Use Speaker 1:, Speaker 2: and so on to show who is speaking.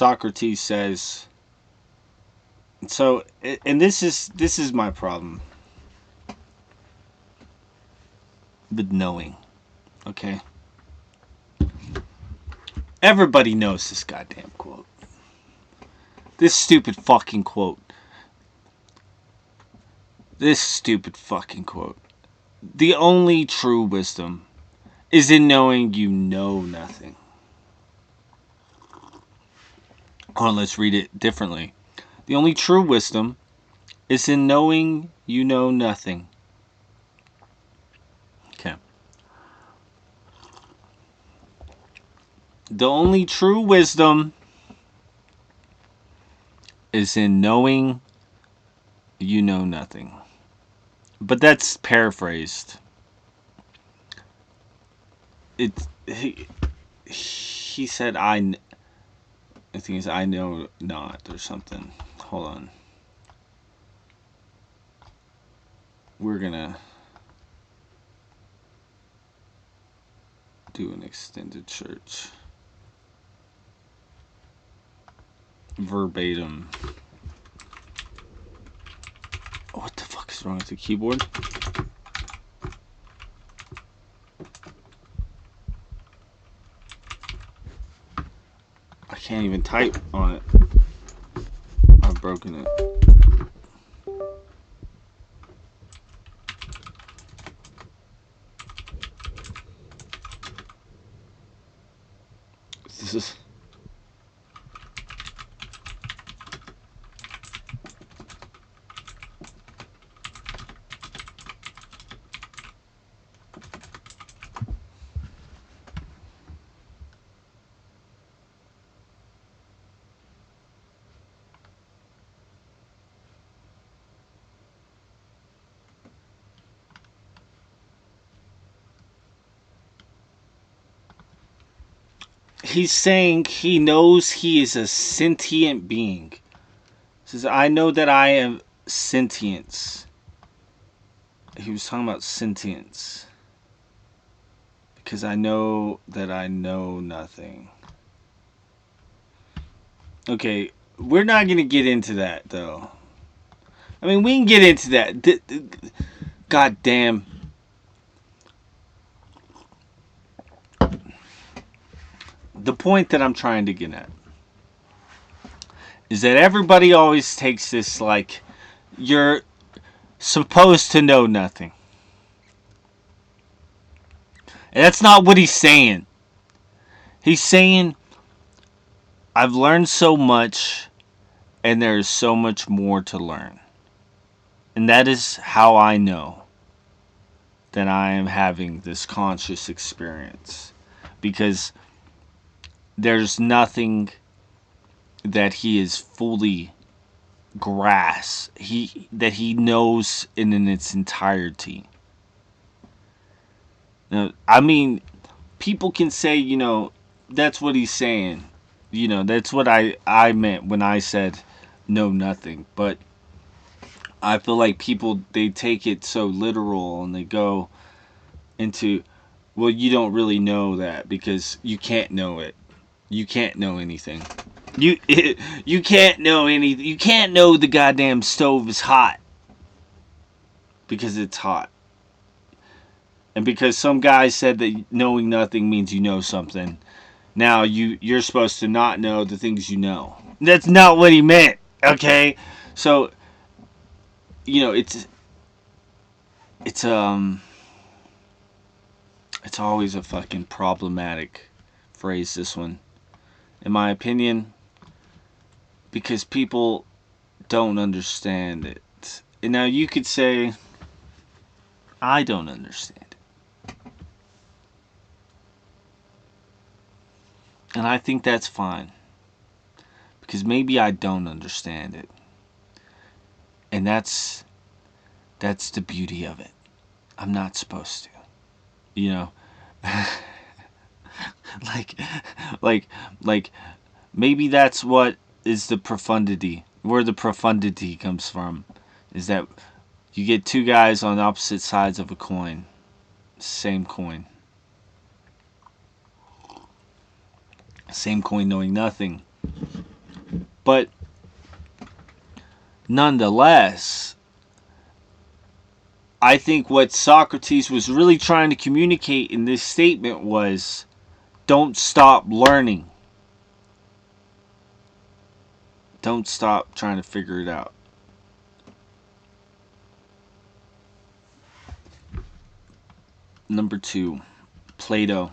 Speaker 1: Socrates says, so, and this is my problem with knowing, okay? Everybody knows this goddamn quote. This stupid fucking quote. This stupid fucking quote. The only true wisdom is in knowing you know nothing. Or let's read it differently. The only true wisdom is in knowing you know nothing. Okay. The only true wisdom is in knowing you know nothing. But that's paraphrased. He said I think it's I know not or something. Hold on. We're gonna do an extended search. Verbatim. What the fuck is wrong with the keyboard? I can't even type on it. I've broken it. This is... He's saying he knows he is a sentient being. He says, I know that I am sentience. He was talking about sentience. Because I know that I know nothing. Okay, we're not going to get into that, though. I mean, we can get into that. God damn. The point that I'm trying to get at is that everybody always takes this like you're supposed to know nothing. And that's not what he's saying. He's saying I've learned so much and there's so much more to learn. And that is how I know that I am having this conscious experience. Because there's nothing that he is fully grasp that he knows in its entirety. Now, I mean, people can say, that's what he's saying. That's what I meant when I said know nothing. But I feel like people, they take it so literal and they go into, well, you don't really know that because you can't know it. You can't know anything. You can't know anything. You can't know the goddamn stove is hot because it's hot. And because some guy said that knowing nothing means you know something, now you're supposed to not know the things you know. That's not what he meant. Okay, so it's always a fucking problematic phrase, this one, in my opinion, because people don't understand it. And now you could say, I don't understand it. And I think that's fine. Because maybe I don't understand it. And that's the beauty of it. I'm not supposed to. like maybe that's what is the profundity, where the profundity comes from, is that you get two guys on opposite sides of a coin, same coin knowing nothing. But nonetheless, I think what Socrates was really trying to communicate in this statement was, don't stop learning. Don't stop trying to figure it out. Number 2, Plato.